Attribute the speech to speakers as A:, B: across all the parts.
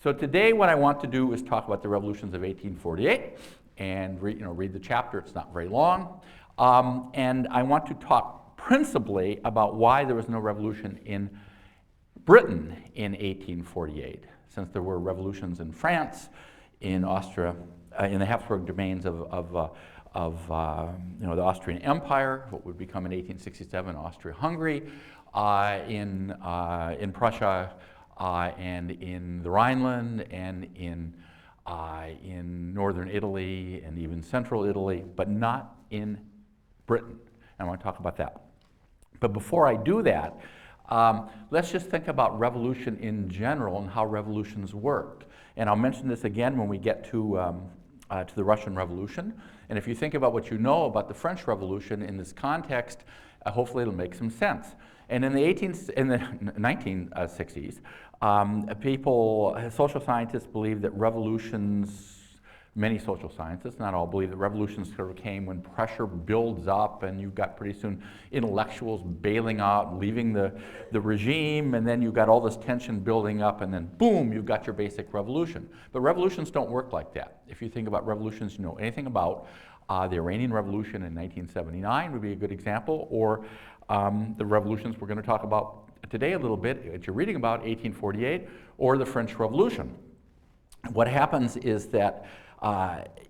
A: So today what I want to do is talk about the revolutions of 1848 and read the chapter. It's not very long. And I want to talk principally about why there was no revolution in Britain in 1848, since there were revolutions in France, in Austria, in the Habsburg domains of the Austrian Empire, what would become in 1867 Austria-Hungary, in Prussia, and in the Rhineland, and in northern Italy, and even central Italy, but not in Britain. And I want to talk about that. But before I do that, let's just think about revolution in general and how revolutions work. And I'll mention this again when we get to the Russian Revolution. And if you think about what you know about the French Revolution in this context, hopefully it'll make some sense. And in the 1960s, social scientists believed that revolutions, many social scientists, not all, believe that revolutions sort of came when pressure builds up and you've got pretty soon intellectuals bailing out, leaving the regime, and then you've got all this tension building up, and then boom, you've got your basic revolution. But revolutions don't work like that. If you think about revolutions you know anything about, the Iranian Revolution in 1979 would be a good example, or the revolutions we're going to talk about today a little bit, that you're reading about, 1848, or the French Revolution. What happens is that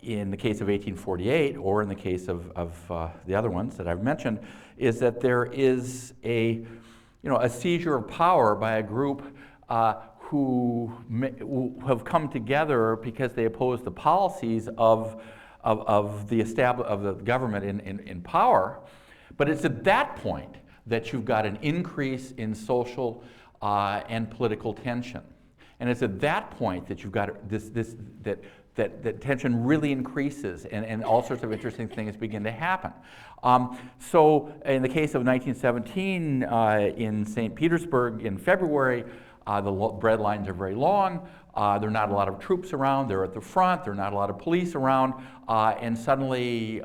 A: in the case of 1848, or in the case of the other ones that I've mentioned, is that there is a seizure of power by a group who have come together because they oppose the policies of the government in power. But it's at that point that you've got an increase in social and political tension. And it's at that point that you've got that tension really increases, and all sorts of interesting things begin to happen. So in the case of 1917 in St. Petersburg in February, the bread lines are very long. There are not a lot of troops around. They're at the front. There are not a lot of police around. And suddenly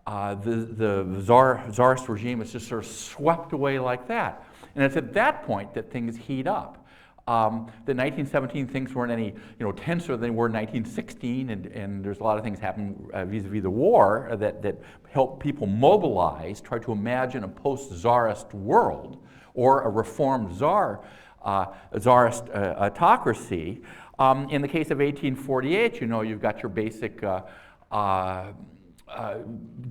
A: the czarist regime is just sort of swept away like that. And it's at that point that things heat up. The 1917 things weren't any tenser than they were in 1916, and there's a lot of things happening vis-a-vis the war that help people mobilize, try to imagine a post-czarist world or a reformed czarist autocracy. In the case of 1848, you've got your basic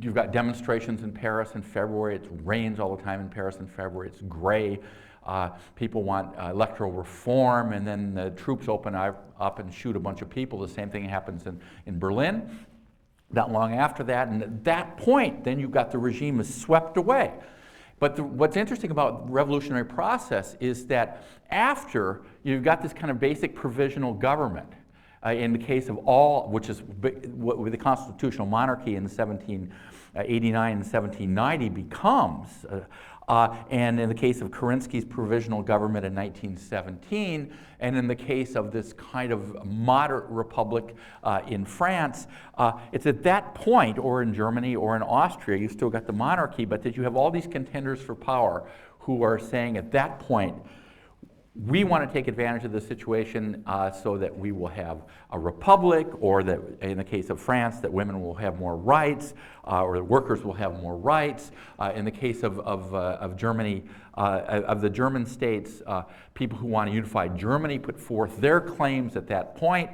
A: you've got demonstrations in Paris in February. It rains all the time in Paris in February. It's gray. People want electoral reform, and then the troops open up and shoot a bunch of people. The same thing happens in Berlin not long after that. And at that point, then you've got the regime is swept away. But what's interesting about the revolutionary process is that after you've got this kind of basic provisional government, in the case of all, which is with the constitutional monarchy in 1789 and 1790 becomes, and in the case of Kerensky's provisional government in 1917, and in the case of this kind of moderate republic in France, it's at that point, or in Germany or in Austria, you've still got the monarchy, but that you have all these contenders for power who are saying at that point, we want to take advantage of the situation so that we will have a republic, or that in the case of France, that women will have more rights, or the workers will have more rights. In the case of Germany, of the German states, people who want to unify Germany put forth their claims at that point.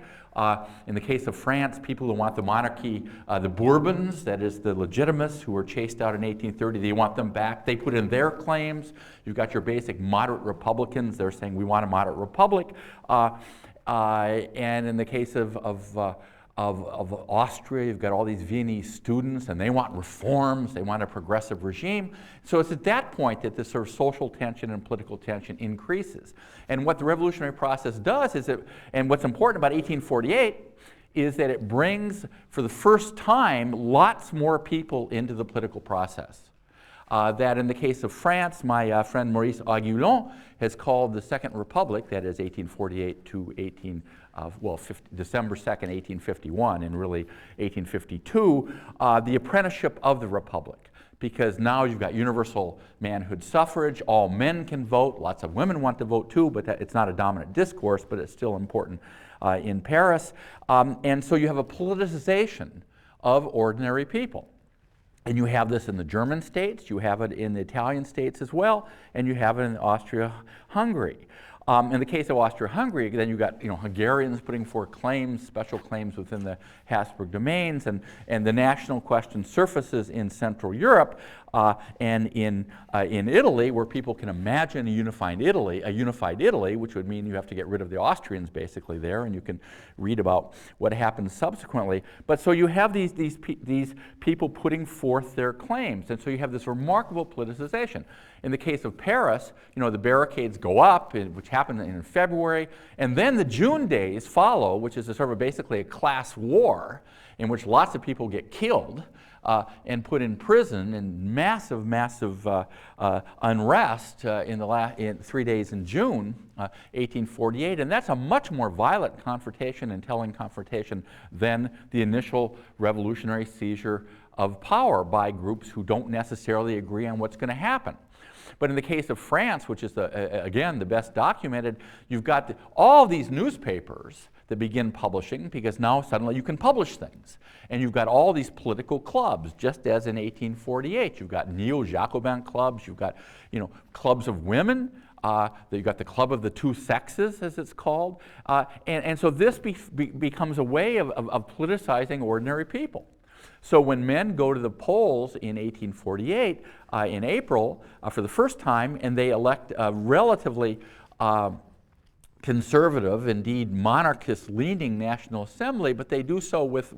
A: In the case of France, people who want the monarchy, the Bourbons, that is the legitimists who were chased out in 1830, they want them back. They put in their claims. You've got your basic moderate Republicans. They're saying we want a moderate republic. And in the case of Austria, you've got all these Viennese students, and they want reforms. They want a progressive regime. So it's at that point that this sort of social tension and political tension increases. And what the revolutionary process does is and what's important about 1848 is that it brings, for the first time, lots more people into the political process. That in the case of France, my friend Maurice Aguillon has called the Second Republic, that is 1848 to December 2nd, 1851, and really 1852, the apprenticeship of the Republic. because now you've got universal manhood suffrage, all men can vote, lots of women want to vote too, but it's not a dominant discourse, but it's still important in Paris. And so you have a politicization of ordinary people. And you have this in the German states, you have it in the Italian states as well, and you have it in Austria-Hungary. In the case of Austria-Hungary, then you've got Hungarians putting forth claims, special claims within the Habsburg domains, and the national question surfaces in Central Europe and in Italy, where people can imagine a unified Italy, which would mean you have to get rid of the Austrians basically there, and you can read about what happened subsequently. But so you have these people putting forth their claims, and so you have this remarkable politicization. In the case of Paris, the barricades go up, which happened in February, and then the June days follow, which is basically a class war in which lots of people get killed and put in prison, and massive unrest in 3 days in June 1848, and that's a much more violent confrontation and telling confrontation than the initial revolutionary seizure of power by groups who don't necessarily agree on what's going to happen. But in the case of France, which is, again, the best documented, you've got all these newspapers that begin publishing, because now suddenly you can publish things. And you've got all these political clubs, just as in 1848. You've got neo-Jacobin clubs, you've got clubs of women, you've got the club of the two sexes, as it's called. And so this becomes a way of politicizing ordinary people. So when men go to the polls in 1848, in April, for the first time, and they elect a relatively conservative, indeed monarchist-leaning National Assembly, but they do so with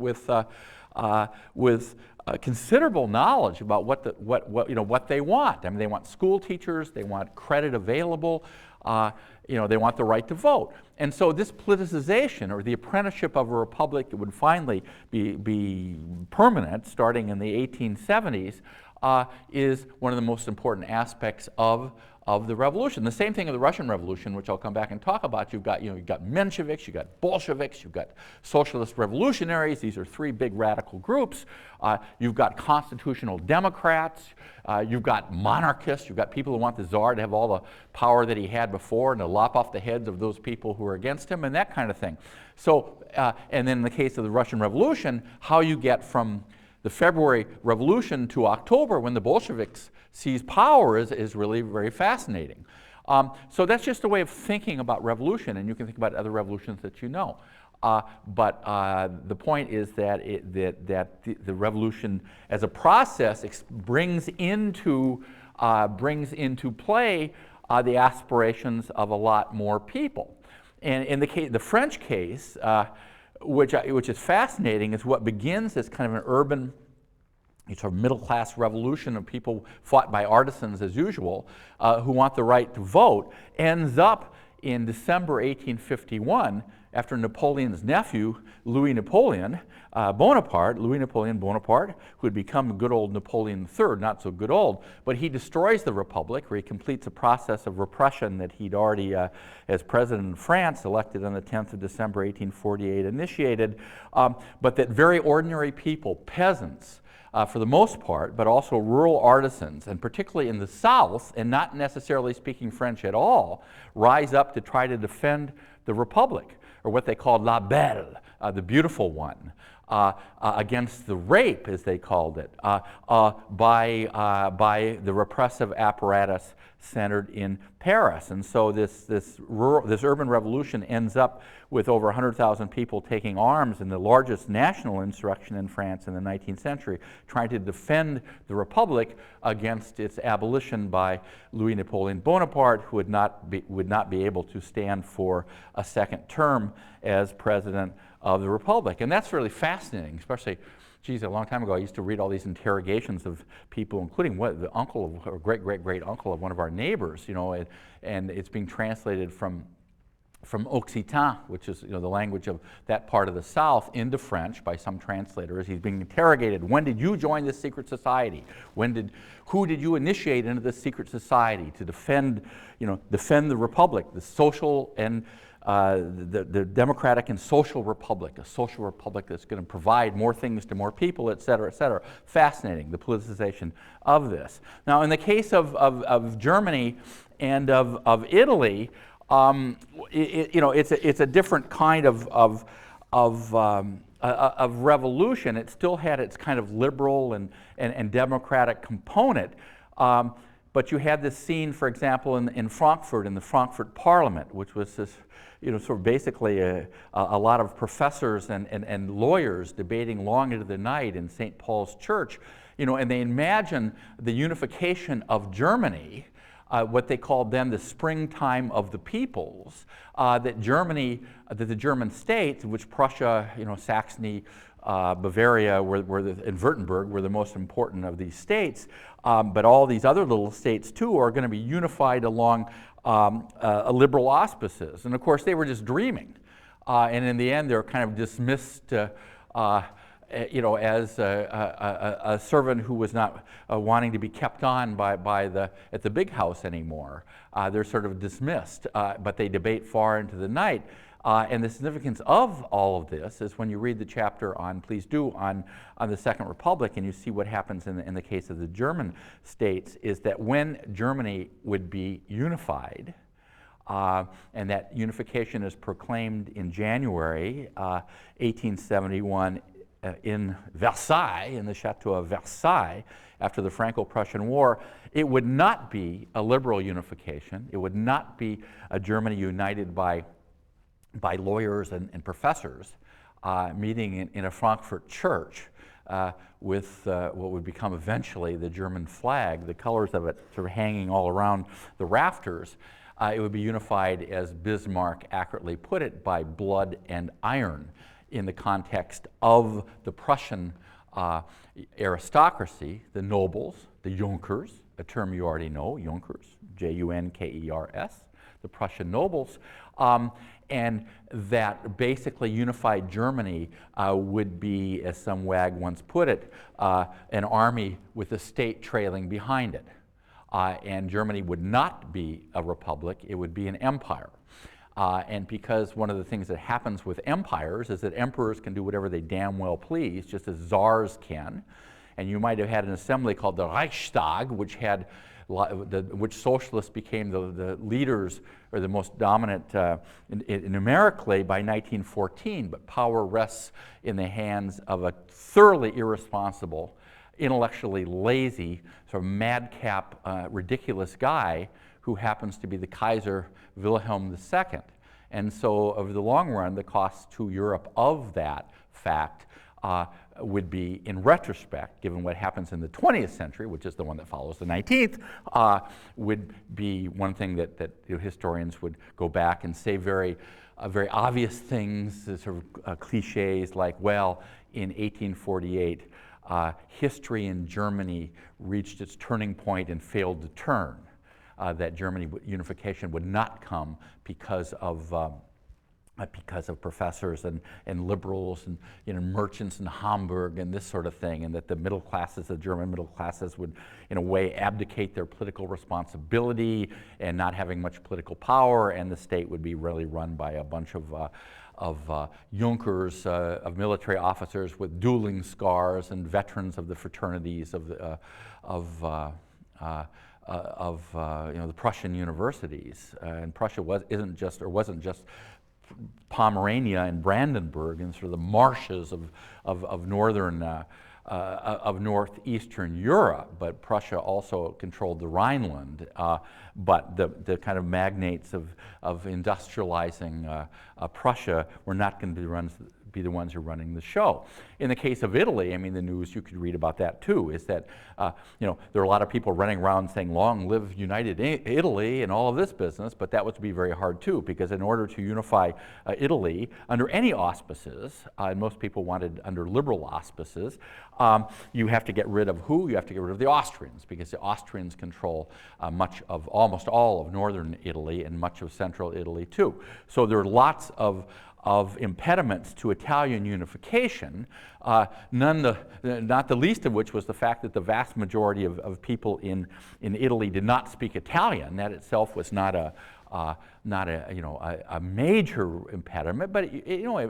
A: considerable knowledge about what they want. I mean, they want school teachers, they want credit available, they want the right to vote. And so this politicization, or the apprenticeship of a republic that would finally be permanent starting in the 1870s, is one of the most important aspects of the revolution. The same thing of the Russian Revolution, which I'll come back and talk about. You've got Mensheviks, you've got Bolsheviks, you've got socialist revolutionaries. These are three big radical groups. You've got constitutional Democrats. You've got monarchists. You've got people who want the Tsar to have all the power that he had before and to lop off the heads of those people who are against him, and that kind of thing. So, and then in the case of the Russian Revolution, how you get from the February Revolution to October, when the Bolsheviks seize power, is really very fascinating. So that's just a way of thinking about revolution, and you can think about other revolutions that you know. But the point is that the revolution, as a process, brings into play the aspirations of a lot more people. And in the French case, which is fascinating, is what begins as kind of an urban, sort of middle-class revolution of people fought by artisans as usual, who want the right to vote, ends up in December 1851, after Napoleon's nephew, Louis Napoleon Bonaparte, who had become good old Napoleon III, not so good old, but he destroys the Republic, where he completes a process of repression that he'd already, as president of France, elected on the 10th of December 1848, initiated, but that very ordinary people, peasants, for the most part, but also rural artisans, and particularly in the South, and not necessarily speaking French at all, rise up to try to defend the Republic, or what they called la belle, the beautiful one, against the rape, as they called it, by the repressive apparatus centered in Paris. And so this urban revolution ends up with over 100,000 people taking arms in the largest national insurrection in France in the 19th century, trying to defend the Republic against its abolition by Louis Napoleon Bonaparte, who would not be able to stand for a second term as president of the Republic. And that's really fascinating, especially, geez, a long time ago I used to read all these interrogations of people, including the uncle or great uncle of one of our neighbors, and it's being translated from Occitan, which is the language of that part of the South, into French by some translators. He's being interrogated. When did you join this secret society? Who did you initiate into this secret society to defend the Republic, the social and the democratic and social republic, a social republic that's going to provide more things to more people, et cetera, et cetera. Fascinating, the politicization of this. Now, in the case of Germany and of Italy, it's a different kind of revolution. It still had its kind of liberal and democratic component. But you had this scene, for example, in Frankfurt, in the Frankfurt Parliament, which was this, sort of basically a lot of professors and lawyers debating long into the night in St. Paul's Church, and they imagine the unification of Germany, what they called then the springtime of the peoples, that the German states, which Prussia, Saxony, Bavaria, and Württemberg were the most important of these states, but all these other little states too are going to be unified along liberal auspices. And of course they were just dreaming. And in the end they're kind of dismissed as a servant who was not wanting to be kept on at the big house anymore. They're sort of dismissed, but they debate far into the night. And the significance of all of this is when you read the chapter on the Second Republic and you see what happens in the case of the German states, is that when Germany would be unified, and that unification is proclaimed in January 1871 in Versailles, in the Chateau of Versailles, after the Franco-Prussian War, it would not be a liberal unification. It would not be a Germany united by lawyers and professors meeting in a Frankfurt church with what would become eventually the German flag, the colors of it sort of hanging all around the rafters. It would be unified, as Bismarck accurately put it, by blood and iron in the context of the Prussian aristocracy, the nobles, the Junkers, a term you already know, Junkers, Junkers, the Prussian nobles, and that basically unified Germany would be, as some wag once put it, an army with a state trailing behind it. And Germany would not be a republic, it would be an empire. And because one of the things that happens with empires is that emperors can do whatever they damn well please, just as czars can. And you might have had an assembly called the Reichstag, which socialists became the leaders or the most dominant numerically by 1914, but power rests in the hands of a thoroughly irresponsible, intellectually lazy, sort of madcap, ridiculous guy who happens to be the Kaiser Wilhelm II. And so over the long run, the cost to Europe of that fact would be, in retrospect, given what happens in the 20th century, which is the one that follows the 19th, would be one thing that historians would go back and say very obvious things, sort of cliches like, well, in 1848, history in Germany reached its turning point and failed to turn. That Germany unification would not come because of professors and liberals and merchants in Hamburg and this sort of thing, and that the middle classes, the German middle classes, would in a way abdicate their political responsibility and not having much political power, and the state would be really run by a bunch of Junkers, of military officers with dueling scars and veterans of the fraternities of the Prussian universities. And Prussia wasn't just Pomerania and Brandenburg and sort of the marshes of northeastern Europe, but Prussia also controlled the Rhineland. But the kind of magnates of industrializing Prussia were not going to be the ones who are running the show. In the case of Italy, I mean, the news, you could read about that too, is that there are a lot of people running around saying, long live United Italy and all of this business, but that was to be very hard too, because in order to unify Italy under any auspices, and most people wanted under liberal auspices, you have to get rid of who? You have to get rid of the Austrians, because the Austrians control almost all of northern Italy and much of central Italy too. So there are lots of impediments to Italian unification, not the least of which was the fact that the vast majority of people in Italy did not speak Italian. That itself was not a major impediment, but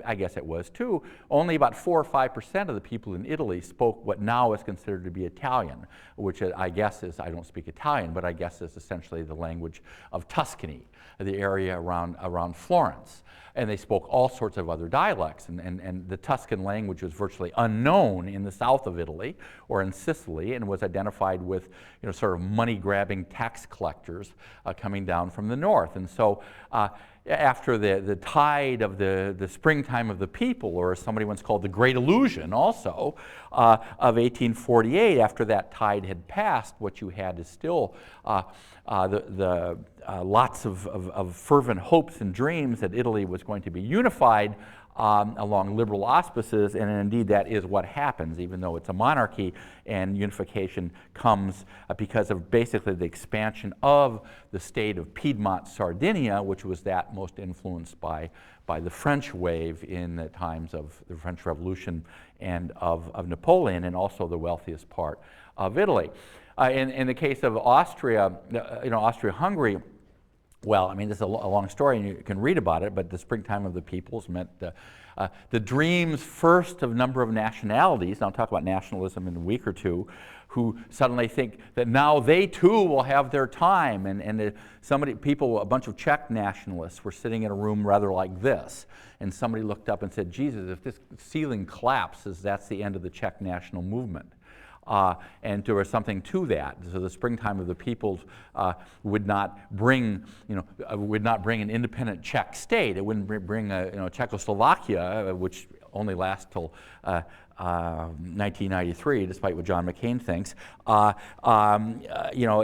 A: I guess it was too. Only about 4 or 5% of the people in Italy spoke what now is considered to be Italian, which I guess is, I don't speak Italian, but I guess is essentially the language of Tuscany, the area around Florence. And they spoke all sorts of other dialects, and the Tuscan language was virtually unknown in the south of Italy or in Sicily, and was identified with sort of money-grabbing tax collectors coming down from the north. And so after the tide of the springtime of the people, or as somebody once called the Great Illusion also, of 1848, after that tide had passed, what you had is still lots of fervent hopes and dreams that Italy was going to be unified along liberal auspices, and indeed that is what happens, even though it's a monarchy, and unification comes because of basically the expansion of the state of Piedmont, Sardinia, which was that most influenced by the French wave in the times of the French Revolution and of Napoleon, and also the wealthiest part of Italy. In the case of Austria, Austria-Hungary, well, I mean, this is a long story, and you can read about it, but the springtime of the peoples meant the dreams first of a number of nationalities, and I'll talk about nationalism in a week or two, who suddenly think that now they too will have their time, and a bunch of Czech nationalists were sitting in a room rather like this, and somebody looked up and said, Jesus, if this ceiling collapses, that's the end of the Czech national movement. And there was something to that. So the springtime of the peoples would not bring an independent Czech state. It wouldn't bring Czechoslovakia, which only lasts till 1993, despite what John McCain thinks.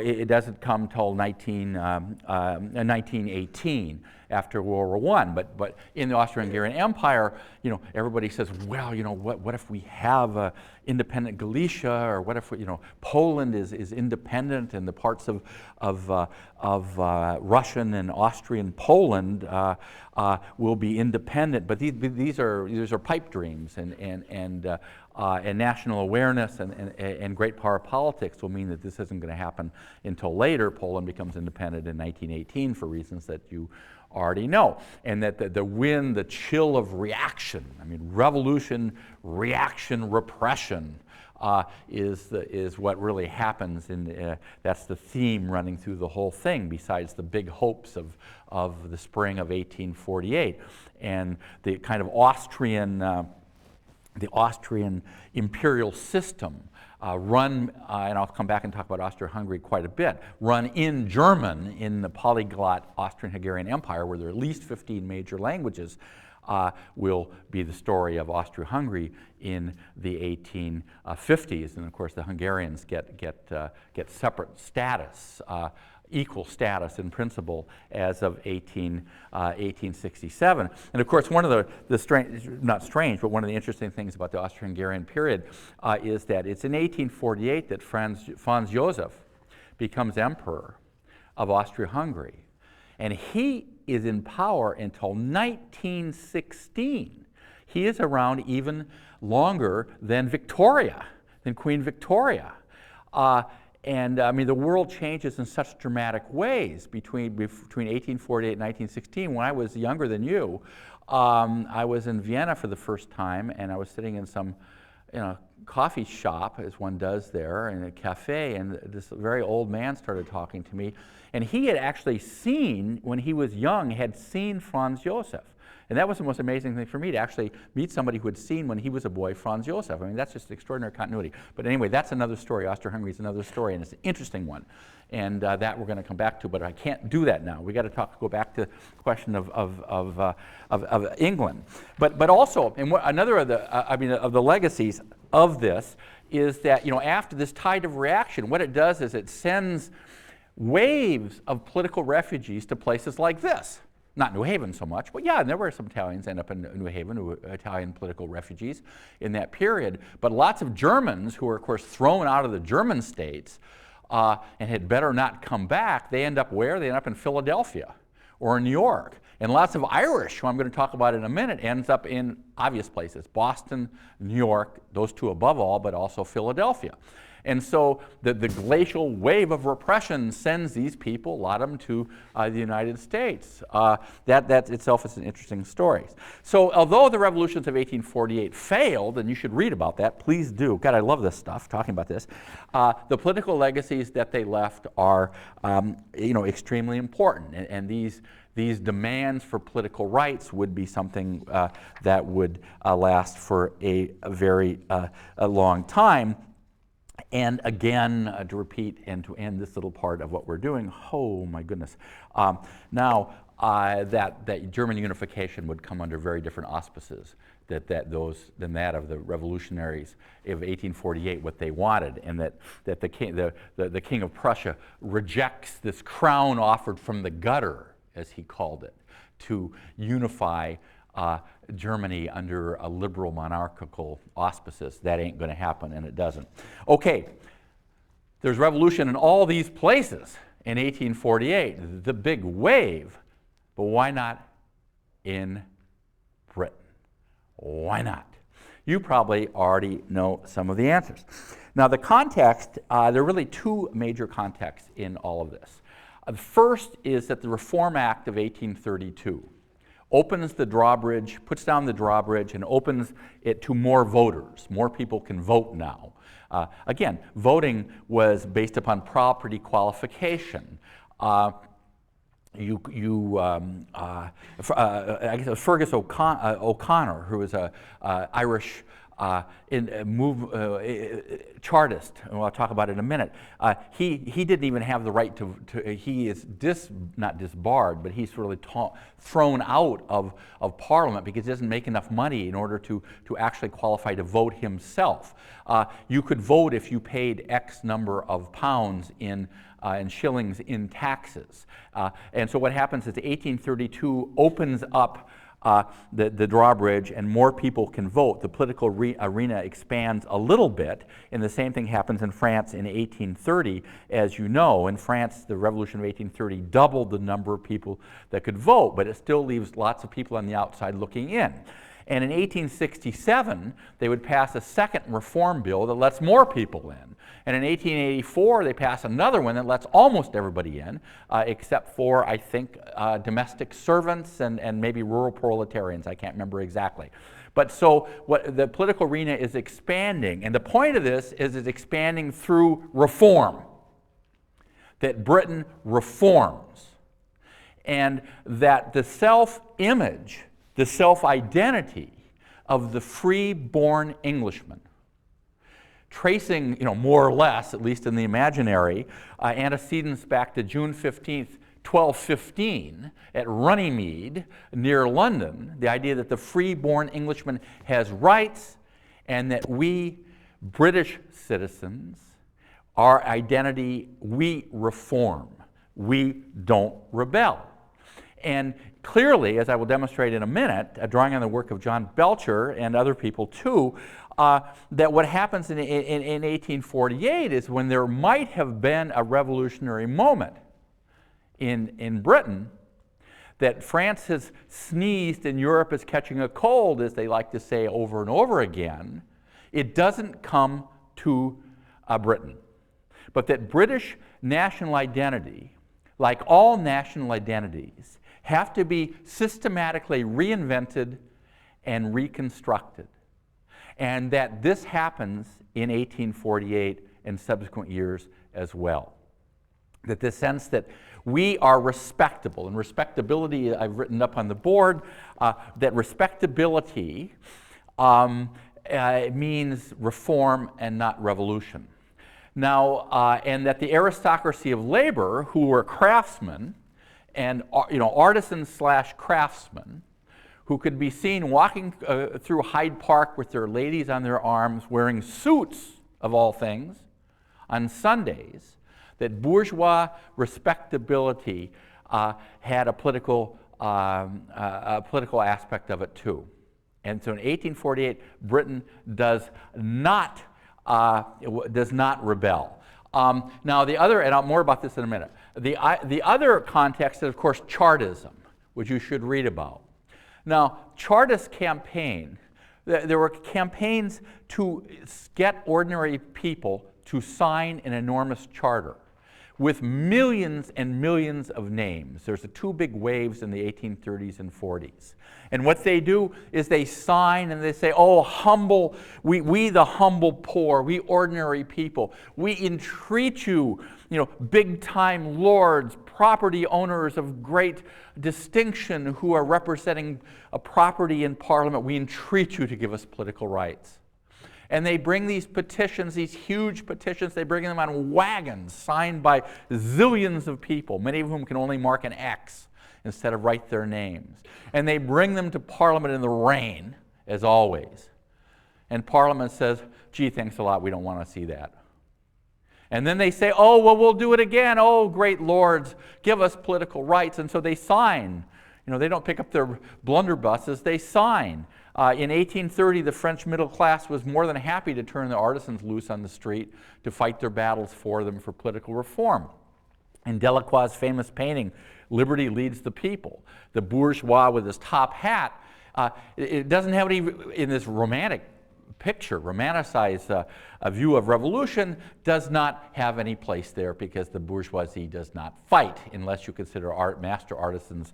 A: It doesn't come till 1918. After World War I, but in the Austro-Hungarian Empire, everybody says, well, what if we have independent Galicia, or what if Poland is independent, and the parts of Russian and Austrian Poland will be independent. But these are pipe dreams, and national awareness and great power politics will mean that this isn't going to happen until later. Poland becomes independent in 1918 for reasons that you already know, and that the chill of reaction, I mean, revolution, reaction, repression, is what really happens, and that's the theme running through the whole thing, besides the big hopes of the spring of 1848, and the kind of Austrian imperial system run, and I'll come back and talk about Austria-Hungary quite a bit, run in German in the polyglot Austrian-Hungarian Empire, where there are at least 15 major languages, will be the story of Austria-Hungary in the 1850s. And of course, the Hungarians get separate status, equal status in principle as of 1867. And of course, one of the strange, not strange, but one of the interesting things about the Austro-Hungarian period is that it's in 1848 that Franz Joseph becomes emperor of Austria-Hungary. And he is in power until 1916. He is around even longer than Victoria, than Queen Victoria. And I mean, the world changes in such dramatic ways between 1848 and 1916. When I was younger than you, I was in Vienna for the first time, and I was sitting in some coffee shop, as one does there, in a cafe, and this very old man started talking to me. And he had actually seen, when he was young, had seen Franz Joseph. And that was the most amazing thing for me, to actually meet somebody who had seen, when he was a boy, Franz Joseph. I mean, that's just extraordinary continuity. But anyway, that's another story. Austria-Hungary is another story, and it's an interesting one. And that we're going to come back to, but I can't do that now. We've got to go back to the question of England. But also, and another of the legacies of this is that, after this tide of reaction, what it does is it sends waves of political refugees to places like this. Not New Haven so much, but yeah, there were some Italians end up in New Haven, Italian political refugees in that period. But lots of Germans who were, of course, thrown out of the German states and had better not come back, they end up where? They end up in Philadelphia or in New York. And lots of Irish, who I'm going to talk about in a minute, ends up in obvious places: Boston, New York, those two above all, but also Philadelphia. And so the glacial wave of repression sends these people, a lot of them, to the United States. That itself is an interesting story. So although the revolutions of 1848 failed, and you should read about that, please do. God, I love this stuff, talking about this. The political legacies that they left are extremely important. And these demands for political rights would be something that would last for a very long time. And again, to repeat and to end this little part of what we're doing, oh my goodness. Now, that German unification would come under very different auspices than that of the revolutionaries of 1848, what they wanted, and that the King of Prussia rejects this crown offered from the gutter, as he called it, to unify Germany under a liberal monarchical auspices. That ain't going to happen, and it doesn't. Okay, there's revolution in all these places in 1848, the big wave, but why not in Britain? Why not? You probably already know some of the answers. Now, the context, there are really two major contexts in all of this. The first is that the Reform Act of 1832 opens the drawbridge, puts down the drawbridge, and opens it to more voters. More people can vote now. Again, voting was based upon property qualification. I guess it was Fergus O'Connor, who was an Irish Chartist, and I'll talk about it in a minute. He didn't even have the right to he is not disbarred, but he's really thrown out of Parliament because he doesn't make enough money in order to actually qualify to vote himself. You could vote if you paid X number of pounds in shillings in taxes. And so what happens is 1832 opens up the drawbridge, and more people can vote. The political arena expands a little bit, and the same thing happens in France in 1830. As you know, in France, the Revolution of 1830 doubled the number of people that could vote, but it still leaves lots of people on the outside looking in. And in 1867, they would pass a second reform bill that lets more people in. And in 1884, they pass another one that lets almost everybody in, except for, I think, domestic servants and maybe rural proletarians. I can't remember exactly. But so what the political arena is expanding. And the point of this is it's expanding through reform, that Britain reforms, and that the self-image, the self-identity of the free-born Englishman, tracing, more or less, at least in the imaginary, antecedents back to June 15th, 1215 at Runnymede near London, the idea that the free-born Englishman has rights and that we British citizens, our identity, we reform, we don't rebel. And clearly, as I will demonstrate in a minute, drawing on the work of John Belcher and other people too, that what happens in 1848 is when there might have been a revolutionary moment in Britain, that France has sneezed and Europe is catching a cold, as they like to say over and over again, it doesn't come to Britain. But that British national identity, like all national identities, have to be systematically reinvented and reconstructed. And that this happens in 1848 and subsequent years as well. That the sense that we are respectable, and respectability I've written up on the board, that respectability means reform and not revolution. Now, and that the aristocracy of labor, who were craftsmen, and artisans / craftsmen, who could be seen walking through Hyde Park with their ladies on their arms, wearing suits, of all things, on Sundays, that bourgeois respectability had a political aspect of it too. And so in 1848, Britain does not rebel. Now the other, and I'll more about this in a minute, the other context is, of course, Chartism, which you should read about. Now, Chartist campaign, there were campaigns to get ordinary people to sign an enormous charter with millions and millions of names. There's the two big waves in the 1830s and 40s. And what they do is they sign and they say, oh, humble, we the humble poor, we ordinary people, we entreat you, big-time lords, property owners of great distinction who are representing a property in Parliament, we entreat you to give us political rights. And they bring these petitions, these huge petitions, they bring them on wagons signed by zillions of people, many of whom can only mark an X instead of write their names. And they bring them to Parliament in the rain, as always. And Parliament says, gee, thanks a lot, we don't want to see that. And then they say, oh, well, we'll do it again. Oh, great lords, give us political rights. And so they sign. They don't pick up their blunderbusses, they sign. In 1830, the French middle class was more than happy to turn the artisans loose on the street to fight their battles for them for political reform. In Delacroix's famous painting, Liberty Leads the People, the bourgeois with his top hat, it doesn't have any, in this romantic picture, romanticized view of revolution, does not have any place there because the bourgeoisie does not fight unless you consider master artisans,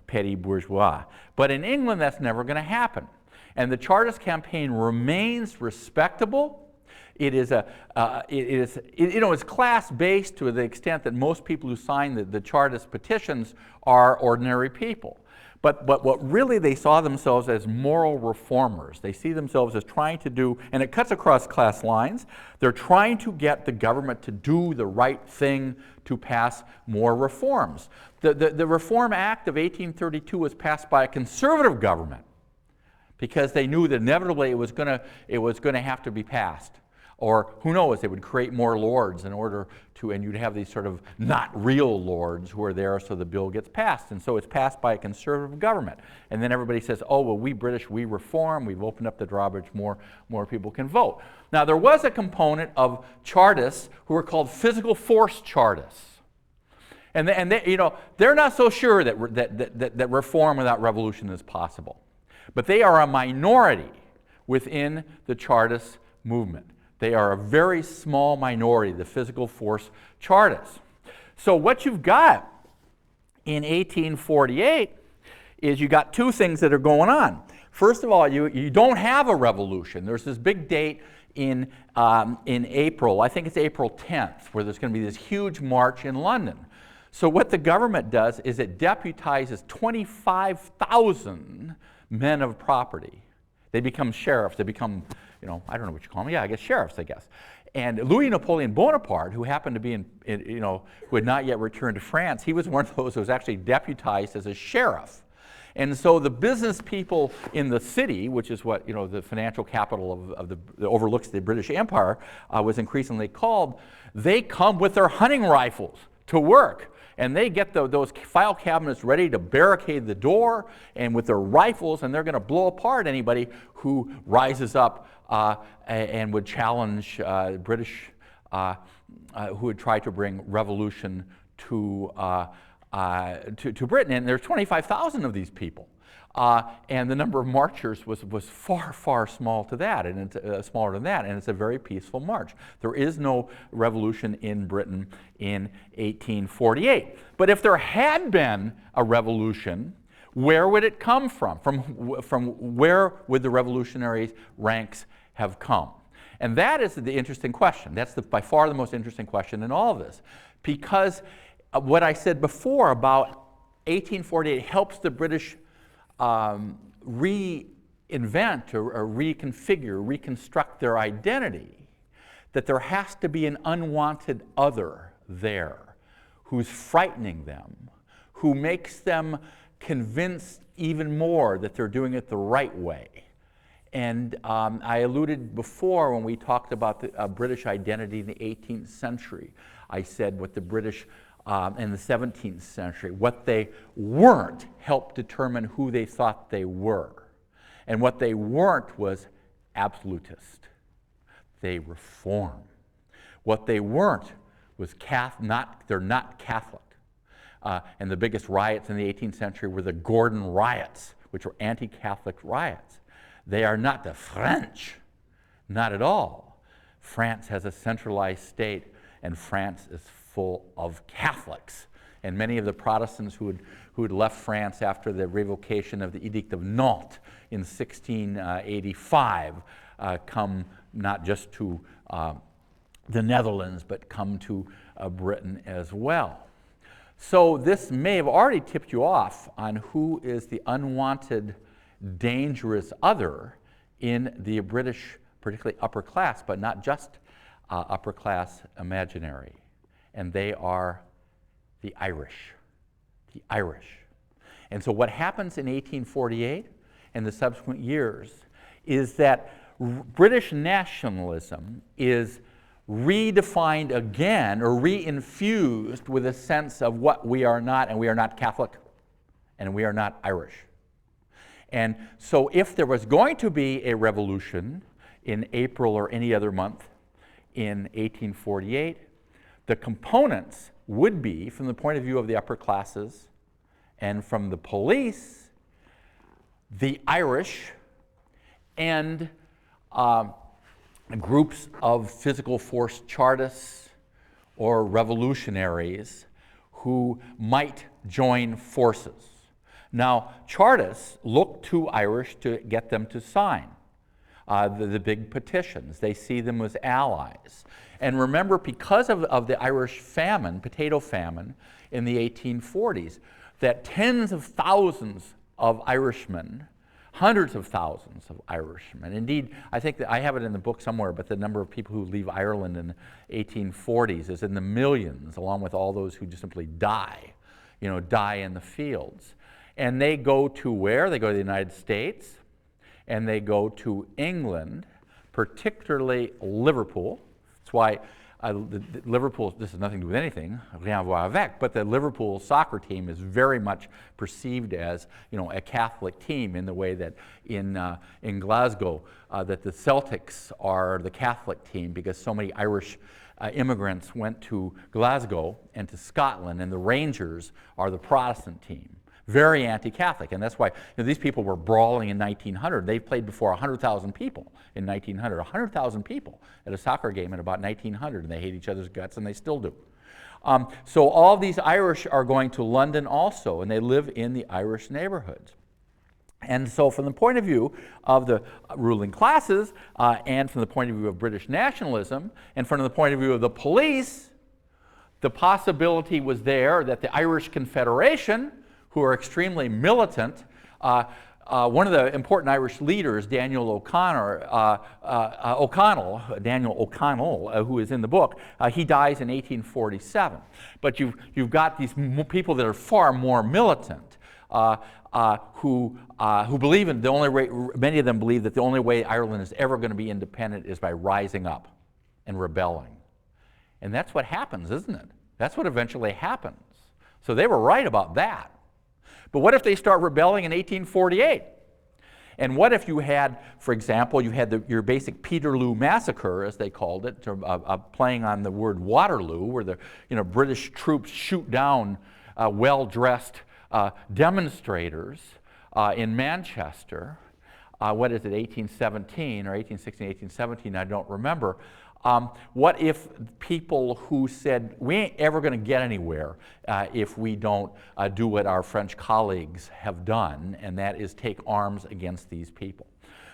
A: petty bourgeois. But in England, that's never going to happen. And the Chartist campaign remains respectable. It is it's class-based to the extent that most people who sign the Chartist petitions are ordinary people. But what really they saw themselves as moral reformers. They see themselves as trying to do, and it cuts across class lines, they're trying to get the government to do the right thing to pass more reforms. The Reform Act of 1832 was passed by a conservative government because they knew that inevitably it was going to have to be passed. Or who knows, they would create more lords in order to, and you'd have these sort of not real lords who are there so the bill gets passed. And so it's passed by a conservative government. And then everybody says, oh, well, we British, we reform, we've opened up the drawbridge, more people can vote. Now, there was a component of Chartists who were called physical force Chartists. And they're not so sure that reform without revolution is possible. But they are a minority within the Chartist movement. They are a very small minority, the physical force Chartists. So what you've got in 1848 is you got two things that are going on. First of all, you don't have a revolution. There's this big date in April, I think it's April 10th, where there's going to be this huge march in London. So what the government does is it deputizes 25,000 men of property. They become sheriffs, they become, I don't know what you call them, yeah, I guess sheriffs, I guess. And Louis Napoleon Bonaparte, who happened to be who had not yet returned to France, he was one of those who was actually deputized as a sheriff. And so the business people in the city, which is what, the financial capital that overlooks the British Empire, was increasingly called, they come with their hunting rifles to work. And they get those file cabinets ready to barricade the door, and with their rifles, and they're going to blow apart anybody who rises up and would challenge British, who would try to bring revolution to Britain. And there's 25,000 of these people. And the number of marchers was far, far small to that, and it's smaller than that, and it's a very peaceful march. There is no revolution in Britain in 1848. But if there had been a revolution, where would it come from? From where would the revolutionary ranks have come? And that is the interesting question. That's by far the most interesting question in all of this. Because what I said before about 1848 helps the British reinvent or reconfigure, reconstruct their identity, that there has to be an unwanted other there who's frightening them, who makes them convinced even more that they're doing it the right way. And I alluded before when we talked about the British identity in the 18th century. I said what the British in the 17th century, what they weren't helped determine who they thought they were. And what they weren't was absolutist. They reform. What they weren't was they're not Catholic. And the biggest riots in the 18th century were the Gordon riots, which were anti-Catholic riots. They are not the French, not at all. France has a centralized state, and France is full of Catholics. And many of the Protestants who had left France after the revocation of the Edict of Nantes in 1685 come not just to the Netherlands, but come to Britain as well. So this may have already tipped you off on who is the unwanted, dangerous other in the British, particularly upper class, but not just upper class imaginary. And they are the Irish. The Irish. And so what happens in 1848 and the subsequent years is that British nationalism is redefined again or reinfused with a sense of what we are not, and we are not Catholic and we are not Irish. And so if there was going to be a revolution in April or any other month in 1848, the components would be, from the point of view of the upper classes and from the police, the Irish and groups of physical force Chartists or revolutionaries who might join forces. Now, Chartists look to Irish to get them to sign the big petitions. They see them as allies. And remember, because of the Irish famine, potato famine, in the 1840s, that tens of thousands of Irishmen, hundreds of thousands of Irishmen, indeed, I think that I have it in the book somewhere, but the number of people who leave Ireland in the 1840s is in the millions, along with all those who just simply die, die in the fields. And they go to where? They go to the United States, and they go to England, particularly Liverpool. That's why Liverpool, this has nothing to do with anything, rien à voir avec, but the Liverpool soccer team is very much perceived as, a Catholic team in the way that in Glasgow, that the Celtics are the Catholic team because so many Irish immigrants went to Glasgow and to Scotland, and the Rangers are the Protestant team. Very anti-Catholic, and that's why these people were brawling in 1900. They played before 100,000 people in 1900. 100,000 people at a soccer game in about 1900, and they hate each other's guts, and they still do. So all these Irish are going to London also, and they live in the Irish neighborhoods. And so from the point of view of the ruling classes, and from the point of view of British nationalism, and from the point of view of the police, the possibility was there that the Irish Confederation, who are extremely militant. One of the important Irish leaders, Daniel O'Connell, who is in the book, he dies in 1847. But you've got these people that are far more militant, who believe in the only way. Many of them believe that the only way Ireland is ever going to be independent is by rising up and rebelling, and that's what happens, isn't it? That's what eventually happens. So they were right about that. But what if they start rebelling in 1848? And what if you had, for example, your basic Peterloo massacre, as they called it, playing on the word Waterloo, where the British troops shoot down well-dressed demonstrators in Manchester. What is it, 1817 or 1816, 1817? I don't remember. What if people who said, we ain't ever going to get anywhere if we don't do what our French colleagues have done, and that is take arms against these people.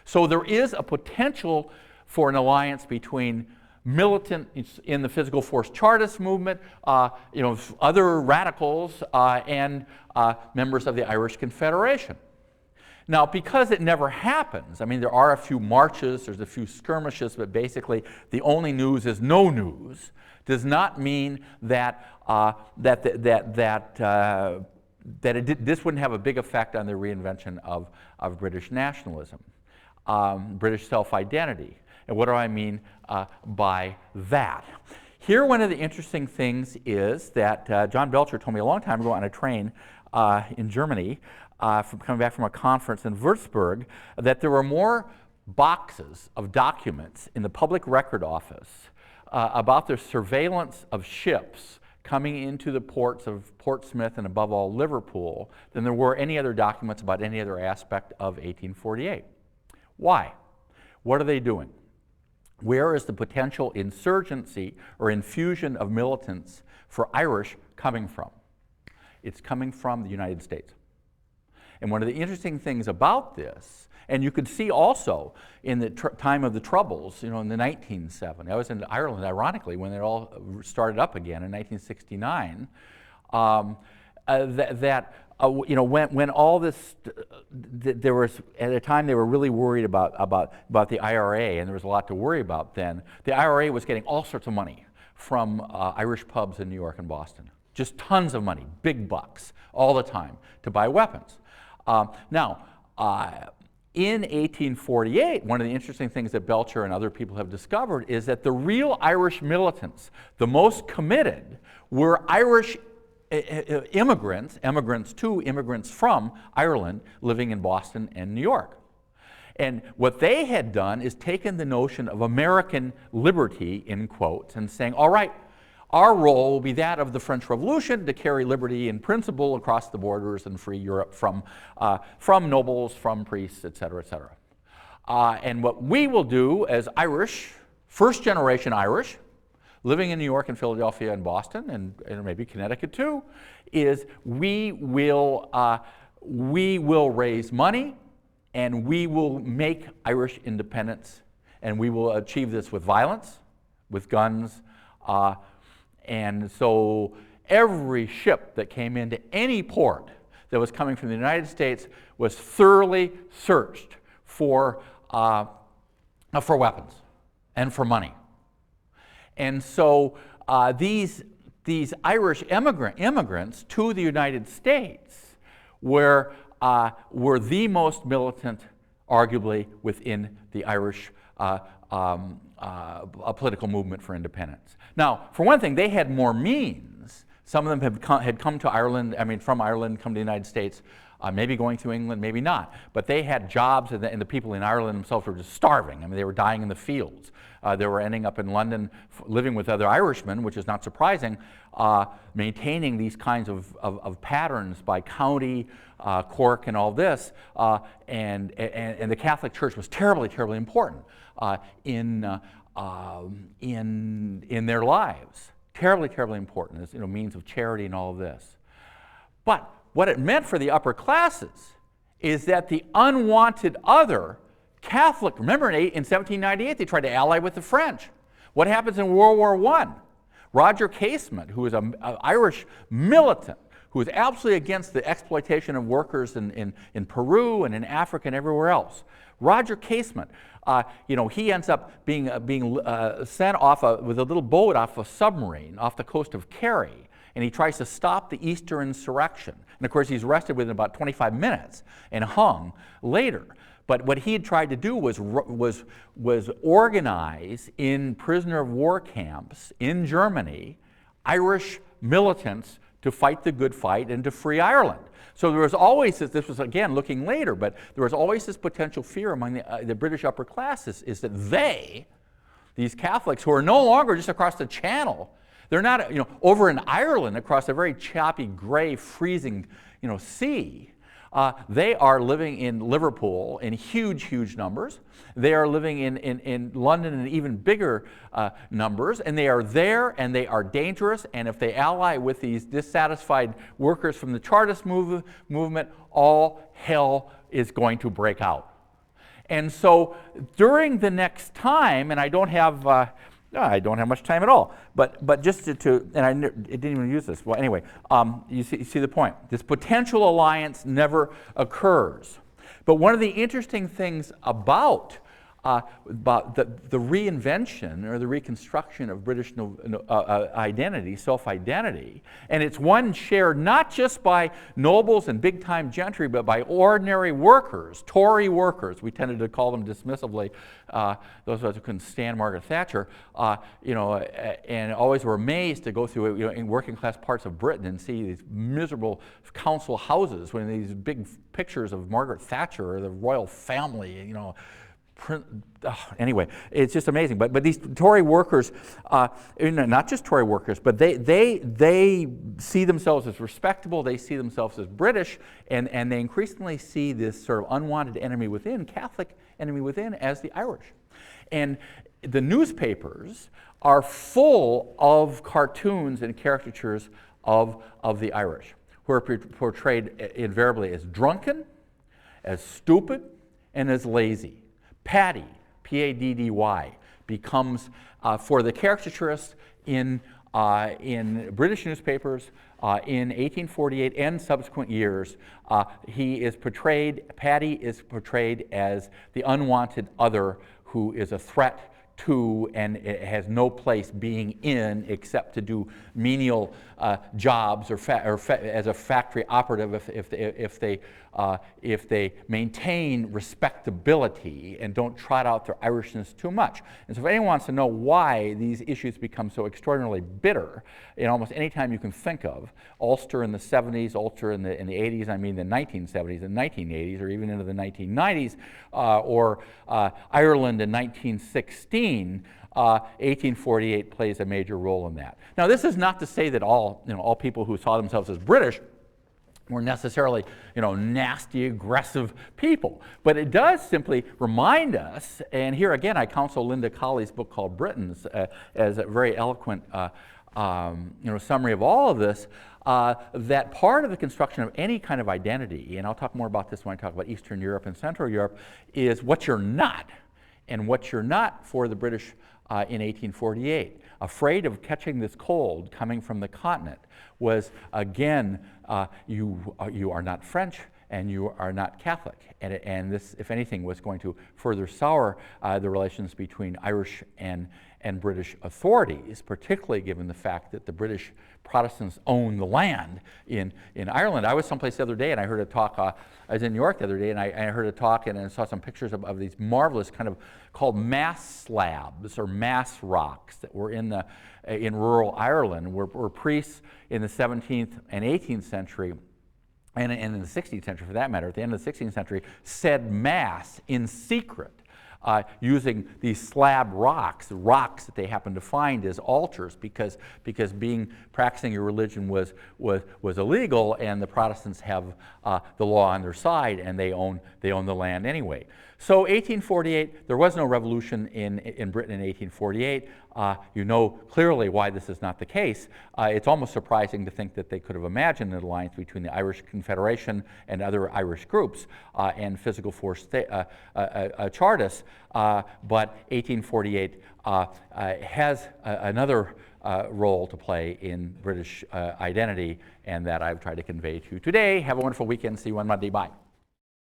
A: So there is a potential for an alliance between militants in the physical force Chartist movement, other radicals, and members of the Irish Confederation. Now, because it never happens, I mean, there are a few marches, there's a few skirmishes, but basically the only news is no news, does not mean that this wouldn't have a big effect on the reinvention of British nationalism, British self-identity. And what do I mean by that? Here, one of the interesting things is that John Belcher told me a long time ago on a train in Germany, from coming back from a conference in Würzburg, that there were more boxes of documents in the Public Record Office about the surveillance of ships coming into the ports of Portsmouth and above all Liverpool than there were any other documents about any other aspect of 1848. Why? What are they doing? where is the potential insurgency or infusion of militants for Irish coming from? It's coming from the United States. And one of the interesting things about this, and you could see also in the time of the Troubles, in the 1970s, I was in Ireland, ironically, when it all started up again in 1969, when all this, there was, at a time they were really worried about the IRA, and there was a lot to worry about then. The IRA was getting all sorts of money from Irish pubs in New York and Boston. Just tons of money, big bucks, all the time, to buy weapons. In 1848, one of the interesting things that Belcher and other people have discovered is that the real Irish militants, the most committed, were Irish immigrants from Ireland living in Boston and New York. And what they had done is taken the notion of American liberty, in quotes, and saying, all right, our role will be that of the French Revolution, to carry liberty in principle across the borders and free Europe from nobles, from priests, et cetera, et cetera. And what we will do as Irish, first generation Irish, living in New York and Philadelphia and Boston and maybe Connecticut too, is we will raise money and we will make Irish independence, and we will achieve this with violence, with guns, and so every ship that came into any port that was coming from the United States was thoroughly searched for weapons and for money. And so these Irish immigrants to the United States were the most militant, arguably, within the Irish political movement for independence. Now, for one thing, they had more means. Some of them had come to Ireland, from Ireland, come to the United States, maybe going through England, maybe not. But they had jobs, and the people in Ireland themselves were just starving. They were dying in the fields. They were ending up in London living with other Irishmen, which is not surprising, maintaining these kinds of patterns by county, Cork, and all this. And the Catholic Church was terribly, terribly important in their lives. Terribly, terribly important as means of charity and all of this. But what it meant for the upper classes is that the unwanted other Catholic, remember in 1798 they tried to ally with the French. What happens in World War I? Roger Casement, who was an Irish militant, who was absolutely against the exploitation of workers in Peru and in Africa and everywhere else. Roger Casement, he ends up being sent off with a little boat off a submarine off the coast of Kerry, and he tries to stop the Easter insurrection. And of course, he's arrested within about 25 minutes and hung later. But what he had tried to do was organize in prisoner of war camps in Germany Irish militants to fight the good fight and to free Ireland. So there was always this was again looking later, but there was always this potential fear among the British upper classes is that these Catholics who are no longer just across the channel, they're not over in Ireland across a very choppy, gray, freezing sea. They are living in Liverpool in huge, huge numbers. They are living in London in even bigger numbers, and they are there, and they are dangerous, and if they ally with these dissatisfied workers from the Chartist movement, all hell is going to break out. And so during the next time, and I don't have much time at all, but just to and I didn't even use this. Well, anyway, you see the point. This potential alliance never occurs. But one of the interesting things about the reinvention or the reconstruction of British identity, self-identity, and it's one shared not just by nobles and big-time gentry, but by ordinary workers, Tory workers. We tended to call them dismissively, those of us who couldn't stand Margaret Thatcher, and always were amazed to go through in working-class parts of Britain and see these miserable council houses when these big pictures of Margaret Thatcher or the royal family, anyway, it's just amazing. But these Tory workers, not just Tory workers, but they see themselves as respectable. They see themselves as British, and they increasingly see this sort of unwanted enemy within, Catholic enemy within, as the Irish. And the newspapers are full of cartoons and caricatures of the Irish, who are portrayed invariably as drunken, as stupid, and as lazy. Paddy, P-A-D-D-Y, becomes, for the caricaturists in British newspapers in 1848 and subsequent years, Paddy is portrayed as the unwanted other who is a threat to and it has no place being in except to do menial jobs or as a factory operative if they maintain respectability and don't trot out their Irishness too much. And so if anyone wants to know why these issues become so extraordinarily bitter in almost any time you can think of, Ulster in the 70s, Ulster in the 80s, I mean the 1970s and 1980s, or even into the 1990s, or Ireland in 1916, 1848 plays a major role in that. Now, this is not to say that all people who saw themselves as British were necessarily, nasty, aggressive people. But it does simply remind us, and here again I counsel Linda Colley's book called Britons as a very eloquent summary of all of this, that part of the construction of any kind of identity, and I'll talk more about this when I talk about Eastern Europe and Central Europe, is what you're not. And what you're not for the British in 1848, afraid of catching this cold coming from the continent, was again, you are not French and you are not Catholic. And this, if anything, was going to further sour the relations between Irish and British authorities, particularly given the fact that the British Protestants own the land in Ireland. I was someplace the other day and I heard a talk, I was in New York the other day and I heard a talk and I saw some pictures of these marvelous kind of called mass slabs or mass rocks that were in rural Ireland, where priests in the 17th and 18th century and in the 16th century for that matter, at the end of the 16th century, said mass in secret. Using these slab rocks that they happened to find as altars, because practicing your religion was illegal, and the Protestants have the law on their side, and they own the land anyway. So 1848, there was no revolution in Britain in 1848. You know clearly why this is not the case. It's almost surprising to think that they could have imagined an alliance between the Irish Confederation and other Irish groups and physical force Chartists. But 1848 has another role to play in British identity, and that I've tried to convey to you today. Have a wonderful weekend. See you on Monday. Bye.